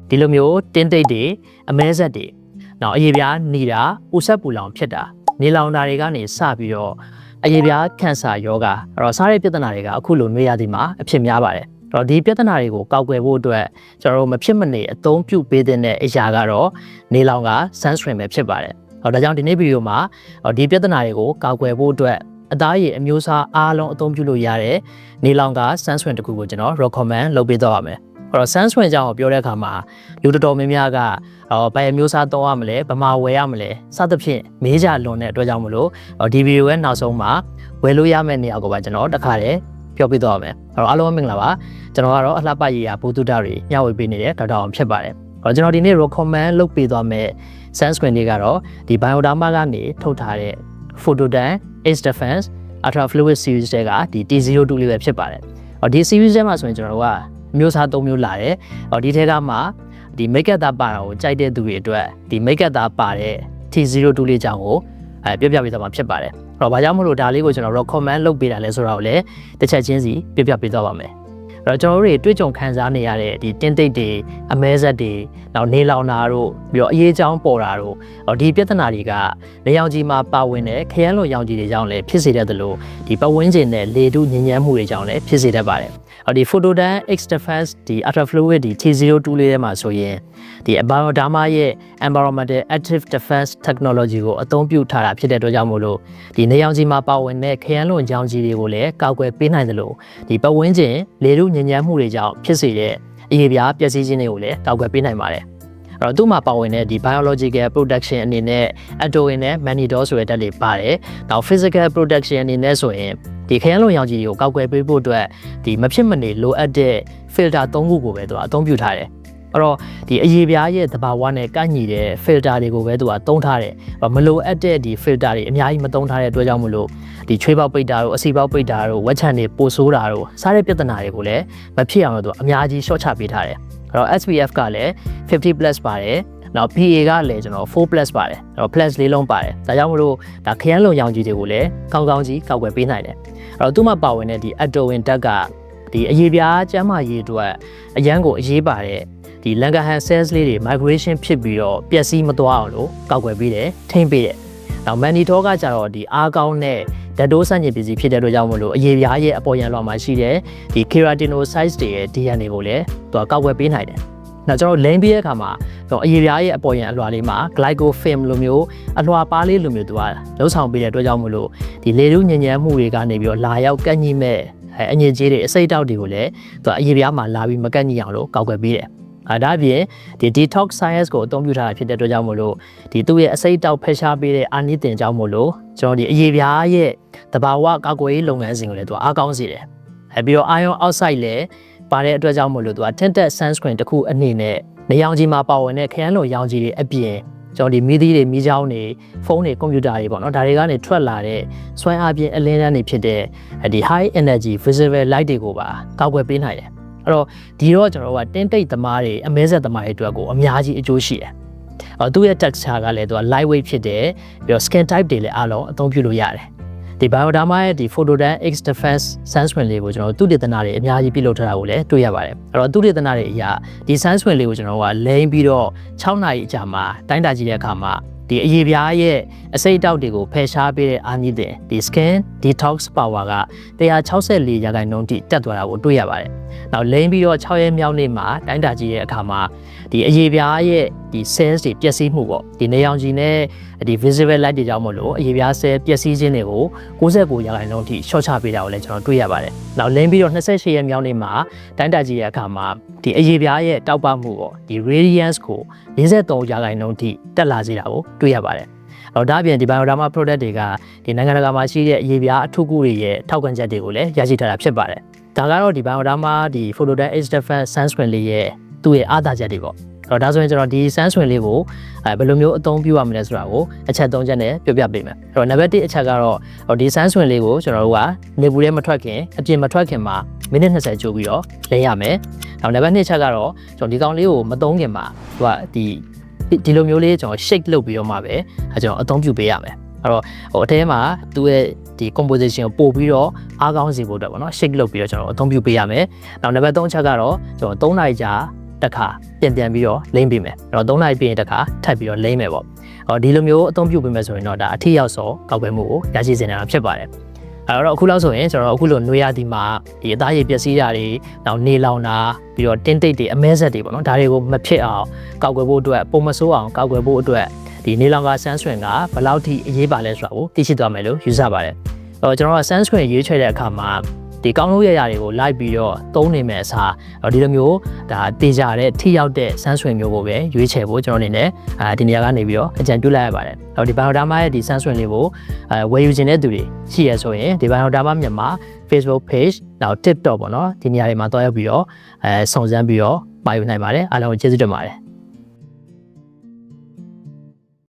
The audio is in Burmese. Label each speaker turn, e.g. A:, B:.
A: ဒီလိုမျိုးတင်းတိတ်တွေအမဲဆက်တွေနောက်အရေပြားနေတာပူဆက်ပူလောင်ဖြစ်တာနေလောင်တာတွေကနေစပြီးတော့အရေပြားကင်ဆာယောဂအဲ့တော့စားတဲ့ပြဿနာတွေကအခုလိုနွေးရသည်မှာအဖြစ်များပါတယ်အဲ့တော့ဒီပြဿနာတွေကိုကောက်ွယ်ဖို့အတွက်ကျွန်တော်တို့မဖြစ်မနေအသုံးပြုပေးတဲ့အရာကတော့နေလောင်က sunscreen ပဲဖြစ်ပါတယ်ဟောဒါကြောင့်ဒီနေ့ဗီဒီယိုမှာဒီပြဿနာတွေကိုကောက်ွယ်ဖို့အတွက်အသားရည်အမျိုးအစားအားလုံးအသုံးပြုလို့ရတဲ့နေလောင်က sunscreen တခုကိုကျွန်တော် recommend လုပ်ပေးတော့ပါမယ်အဲ့တော့ sunscreen ကြောင့်ပြောတဲ့အခါမှာလူတော်တော်များများကဘယ်အမျိုးအစားသုံးရမလဲဘယ်မှာဝယ်ရမလဲစသဖြင့်မေးကြလွန်တဲ့အတွက်ကြောင့်မလို့ဒီဗီဒီယိုရဲ့နောက်ဆုံးမှာဝယ်လို့ရမယ့်နေရာကိုပါကျွန်တော်တခါတည်းပြောပြတော့မယ်အဲ့တော့အားလုံးမင်္ဂလာပါကျွန်တော်ကတော့အလှပရည်ရာဘူတုဒတွေညဝေပေးနေတဲ့ဒေါက်တာအောင်ဖြစ်ပါတယ်အဲ့တော့ကျွန်တော်ဒီနေ့ recommend လုပ်ပေးသွားမယ့် sunscreen တွေကတော့ဒီ Bioderma ကနေထုတ်ထားတဲ့ Phototan Age Defense Ultra Fluid Series တွေကဒီ T02 လေးပဲဖြစ်ပါတယ်ဒီ series ထဲမှာဆိုရင်ကျွန်တော်တို့ကမျိုးစား၃မျိုးလာတယ်ဒီထဲကမှဒီ makeup သားပါတာကိုကြိုက်တဲ့သူတွေအတွက်ဒီ makeup သားပါတဲ့ T02 လေးကြောင့်ကိုပြပြပေးသွားမှာဖြစ်ပါတယ်အဲ့တော့ဘာကြောင့်မလို့ဒါလေးကိုကျွန်တော် recommend လုပ်ပေးတာလဲဆိုတော့လည်းတစ်ချက်ချင်းစီပြပြပေးသွားပါမယ်အဲ့တော့ကျွန်တော်တို့တွေတွေ့ကြုံခံစားနေရတဲ့ဒီတင်းတိတ်တွေအမဲဆက်တွေနောက်နေလောင်တာတို့ပြီးတော့အရေးကြောင်းပေါ်တာတို့ဒီပြဿနာတွေကနေရောင်ခြည်မှာပါဝင်တဲ့ခရမ်းလွန်ရောင်ခြည်တွေကြောင့်လည်းဖြစ်စေတတ်တယ်လို့ဒီပတ်ဝန်းကျင်နဲ့လေထုညဉ့်ညမ်းမှုတွေကြောင့်လည်းဖြစ်စေတတ်ပါတယ်ဒီ Phototan Age Defense ဒီ Ultra Fluid ဒီ T02 လေးထဲမှာဆိုရင်ဒီ Bioderma ရဲ့ Environmental Active Defense Technology ကိုအသုံးပြုထားတာဖြစ်တဲ့အတွက်ကြောင့်မို့လို့ဒီနေရောင်ခြည်မှာပါဝင်တဲ့ခရမ်းလွန်ရောင်ခြည်တွေကိုလည်းကာကွယ်ပေးနိုင်တယ်လို့ဒီပတ်ဝန်းကျင်လေထုညဉ့်ညမ်းမှုတွေကြောင့်ဖြစ်စေတဲ့အရေပြားပျက်စီးခြင်းတွေကိုလည်းကာကွယ်ပေးနိုင်ပါတယ်အဲ့တော့သူ့မှာပါဝင်တဲ့ဒီ biological protection အနေနဲ့ atoin နဲ့ mannitol ဆိုတဲ့ဓာတ်တွေပါတယ်။နောက် physical protection အနေနဲ့ဆိုရင်ဒီခရမ်းလွန်ရောင်ခြည်ကိုကောက်ွယ်ပေးဖို့အတွက်ဒီမဖြစ်မနေလိုအပ်တဲ့ filter ၃ခုကိုပဲသူကအသုံးပြုထားတယ်။အဲ့တော့ဒီအရေပြားရဲ့သဘာဝနဲ့ကိုက်ညီတဲ့ filter တွေကိုပဲသူကသုံးထားတယ်။မလိုအပ်တဲ့ဒီ filter တွေအများကြီးမသုံးထားတဲ့အတွက်ကြောင့်မလို့ဒီချွေးပေါက်ပိတ်တာတို့အစီပေါက်ပိတ်တာတို့ဝက်ချန်တွေပိုဆိုးတာတို့စားတဲ့ပြဿနာတွေကိုလည်းမဖြစ်အောင်လို့သူအများကြီးရှော့ချပေးထားတယ်။အဲ့တော့ SPF ကလည်း50+ ပါတယ်နောက် PA ကလည်းကျွန်တော်4+ ပါတယ်အဲ့တော့ plus လေးလုံးပါတယ်ဒါကြောင့်မလို့ဒါခရမ်းလွန်ရောင်ခြည်တွေကိုလည်းကောင်းကောင်းကြီးကောက်ွယ်ပေးနိုင်တယ်အဲ့တော့သူ့မှာပါဝင်တဲ့ဒီ atoin ဓာတ်ကဒီအရေပြားကျန်းမာရေးအတွက်အရန်ကိုအရေးပါတဲ့ဒီ Langerhans cells လေးတွေ migration ဖြစ်ပြီးတော့ပျက်စီးမသွားအောင်လို့ကောက်ွယ်ပေးတယ်ထိန်းပေးတယ်နောက် mannitol ကကြတော့ဒီအားကောင်းတဲ့ဓာတ်တိုးဆန့်ကျင်ပစ္စည်းဖြစ်တဲ့အတွက်ကြောင့်မလို့အရေပြားရဲ့အပေါ်ယံလွှာမှာရှိတဲ့ဒီ keratinocytes တွေရဲ့ DNA ကိုလည်းသူကကောက်ွယ်ပေးနိုင်တယ်နောက်ကျွန်တော်လိမ့်ပြီးတဲ့အခါမှာအရေပြားရဲ့အပေါ်ယံအလွှာလေးမှာ glycofilm လိုမျိုးအလွှာပါးလေးလိုမျိုးသူကလှုပ်ဆောင်ပေးတဲ့အတွက်ကြောင့်မလို့ဒီလေထုညဉ့်ညမ်းမှုတွေကနေပြီးတော့လာရောက်ကန့်ညှိမဲ့အညစ်အကြေးတွေအစိတ်တောက်တွေကိုလည်းသူကအရေပြားမှာလာပြီးမကန့်ညှိအောင်လို့ကောက်ွယ်ပေးတယ်ဒါအပြင်ဒီ detox science ကိုအသုံးပြုထားတာဖြစ်တဲ့အတွက်ကြောင့်မလို့ဒီသူ့ရဲ့အစိတ်တောက်ဖယ်ရှားပေးတဲ့အာနိသင်ကြောင့်မို့လို့ကျွန်တော်ဒီအရေပြားရဲ့သဘာဝကာကွယ်ရေးလုပ်ငန်းစဉ်ကိုလည်းသူအားကောင်းစေတယ်ပြီးတော့ iron oxide လည်းပါတဲ့အတွက်ကြောင့်မို့လို့သူက tinted sunscreen တစ်ခုအနေနဲ့နေရောင်ခြည်မှာပါဝင်တဲ့ခရမ်းလွန်ရောင်ခြည်တွေအပြင်ကျွန်တော်ဒီမီးသီးတွေမီးချောင်းတွေဖုန်းတွေကွန်ပျူတာတွေပေါ့နော်ဒါတွေကနေထွက်လာတဲ့စွမ်းအားပြင်းအလင်းတန်းတွေဖြစ်တဲ့ဒီ high energy visible light တွေကိုပါကောက်ွယ်ပေးနိုင်တယ်အဲ့တော့ဒီတော့ကျွန်တော်တို့ကတင်းတိတ်သမားတွေအမဲဆက်သမားတွေအတွက်ကိုအများကြီးအကျိုးရှိတယ်သူ့ရဲ့ texture ကလည်းသူက lightweight ဖြစ်တယ်ပြီးတော့ skin type တွေလည်းအားလုံးအသုံးပြုလို့ရတယ်ဒီ Bioderma ရဲ့ဒီ Phototan Age Defense Sunscreen လေးကိုကျွန်တော်တို့သုတေသနတွေအများကြီးပြုလုပ်ထားတာကိုလည်းတွေ့ရပါတယ်အဲ့တော့သုတေသနတွေအရာဒီ sunscreen လေးကိုကျွန်တော်တို့ကလိမ့်ပြီးတော့6နာရီအကြာမှာတိုင်းတာကြည့်တဲ့အခါမှာဒီအရေပြားရဲ့အစိတ်တောက်တွေကိုဖယ်ရှားပေးတဲ့အာနိသင်ဒီ skin detox power က164%ထိတက်သွားတာကိုတွေ့ရပါတယ်နောက်လိမ့်ပြီးတော့6ရက်မြောက်နေ့မှာတိုင်းတာကြည့်တဲ့အခါမှာဒီအရေပြားရဲ့ဒီ cells တွေပျက်စီးမှုပေါ့ဒီနေရောင်ခြည်နဲ့ဒီ visible light တွေကြောင့်မို့လို့အရေပြား cell ပျက်စီးခြင်းတွေကို69%ထိရှော့ချပေးတာကိုလည်းကျွန်တော်တွေ့ရပါတယ်နောက်လိမ့်ပြီးတော့28ရက်မြောက်နေ့မှာတိုင်းတာကြည့်တဲ့အခါမှာဒီအရေပြားရဲ့တောက်ပမှုပေါ့ဒီ radiance ကို43%ထိတက်လာစေတာကိုတွေ့ရပါတယ်ဒါအပြင်ဒီ Bioderma product တွေကဒီနိုင်ငံတကာမှာရှိတဲ့အရေပြားအထုကုတွေရဲ့ထောက်ခံချက်တွေကိုလည်းရရှိထားတာဖြစ်ပါတယ်ဒါကတော့ဒီ Bioderma ဒီ Phototan Age Defense Sunscreen လေးရဲ့သူ့ရဲ့အားသာချက်တွေပေါ့ဒါဆိုရင်ကျွန်တော်ဒီ sunscreen လေးကိုဘယ်လိုမျိုးအသုံးပြုရမလဲဆိုတာကိုအချက်၃ချက်နဲ့ပြောပြပေးမယ်နံပါတ်1အချက်ကတော့ဒီ sunscreen လေးကိုကျွန်တော်တို့ကနေပူထဲမထွက်ခင်အပြင်မထွက်ခင်မှာမိနစ်20ကြိုးပြီးတော့လိမ့်ရမယ်နောက်နံပါတ်2ချက်ကတော့ကျွန်တော်ဒီကောင်လေးကိုမသုံးခင်မှာသူကဒီလိုမျိုးလေးကျွန်တော် shake လုပ်ပြီးတော့မှပဲကျွန်တော်အသုံးပြုပေးရမယ်အဲ့တော့အထဲမှာသူ့ရဲ့ဒီ composition ကိုပို့ပြီးတော့အားကောင်းစေဖို့အတွက်ပေါ့နော် shake လုပ်ပြီးတော့ကျွန်တော်အသုံးပြုပေးရမယ်နောက်နံပါတ်3ချက်ကတော့ကျွန်တော်3နာရီကြာ တစ်ခါပြန်ပြီးတော့လိမ့်ပေးမယ်အဲ့တော့3နာရီပြီးရင်တစ်ခါထပ်ပြီးတော့လိမ့်မယ်ပေါ့ဒီလိုမျိုးအသုံးပြုပေးမယ်ဆိုရင်တော့ဒါအထီရောက်စောကောက်ွယ်မှုကိုရရှိစေနိုင်တာဖြစ်ပါတယ်အဲ့တော့အခုလောက်ဆိုရင်ကျွန်တော်အခုလိုနွေရသည်မှာဒီအသားရည်ပျက်စီးတာတွေနောက်နေလောင်တာပြီးတော့တင်းတိတ်တွေအမဲဆက်တွေပေါ့နော်ဒါတွေကိုမဖြစ်အောင်ကောက်ွယ်ဖို့အတွက်ပုံမဆိုးအောင်ကောက်ွယ်ဖို့အတွက်ဒီနေလောင်ကဆန်းဆွင်ကဘယ်လောက်ထိအရေးပါလဲဆိုတာကိုသိရှိသွားမယ်လို့ယူဆပါတယ်ကျွန်တော်ကဆန်းဆွင်ရေးချဲတဲ့အခါမှာဒီကောင်းလို့ရရတွေကိုလိုက်ပြီးတော့သုံးနေမယ်အစားဒီလိုမျိုးဒါတေချာတဲ့ထိရောက်တဲ့ဆန်းဆွင်မျိုးကိုပဲရွေးချယ်ဖို့ကျွန်တော်အနေနဲ့ဒီနေရာကနေပြီးတော့အကြံပြုလိုက်ရပါတယ်ဒီဘိုင်ယိုဒါမာရဲ့ဒီဆန်းဆွင်လေးကိုဝယ်ယူခြင်းတဲ့သူတွေရှိရဆိုရင်ဒီဘိုင်ယိုဒါမာမြန်မာ Facebook page နောက် TikTok ပေါ့နော်ဒီနေရာတွေမှာတွားရောက်ပြီးတော့စုံစမ်းပြီးတော့ပါယူနိုင်ပါတယ်အားလုံးကိုကျေးဇူးတင်ပါတယ်